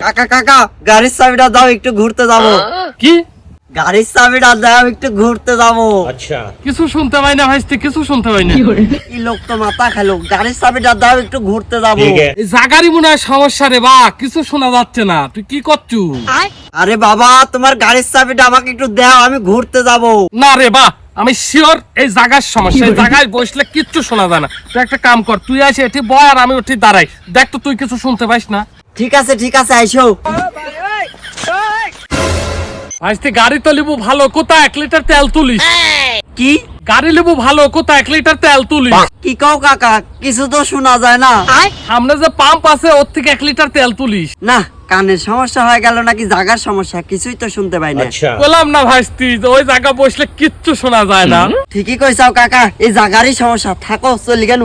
কাকা কাকা গাড়ির চাবিটা দাও, একটু ঘুরতে যাবো। কি গাড়ির চাবিটা দাও, একটু ঘুরতে যাবো। কিছু শুনতে পাই না ভাইস্তে, কিছু শুনতে পাই না। কি লোক তো মাথা খেলো, গাড়ির চাবিটা দাও, একটু ঘুরতে যাবো। এই জাগারই মনে হয় সমস্যা রে বা, কিছু শোনা যাচ্ছে না। তুই কি করছু? আরে বাবা, তোমার গাড়ির চাবিটা আমাকে একটু দাও, আমি ঘুরতে যাবো। না রে বা, আমি শিওর এই জায়গার সমস্যা। এই জায়গায় বসলে কিচ্ছু শোনা যায় না। তুই একটা কাম কর, তুই আসে এটি বয় আর আমি উঠি দাঁড়াই। দেখ তো তুই কিছু শুনতে পাইস না। ঠিক আছে আইসো। ভাইস্তে গাড়ি তো লিবু ভালো, কোথায় 1 লিটার তেল তুলিস? কি গাড়ি লিবু ভালো, কোথায় 1 লিটার তেল তুলিস? কি কও কাকা, কিছু তো শোনা যায় না। সামনে যে পাম্প আছে ওর থেকে 1 লিটার তেল তুলিস। না, কানের সমস্যা হয়ে গেল নাকি জাগার সমস্যা, কিছুই তো শুনতে পাই না। বললাম না ভাইস্তি, যে ওই জায়গা বসলে কিচ্ছু শোনা যায় না। ঠিকই কইছাও কাকা, এই জাগারই সমস্যা। থাকো, চলি গেল।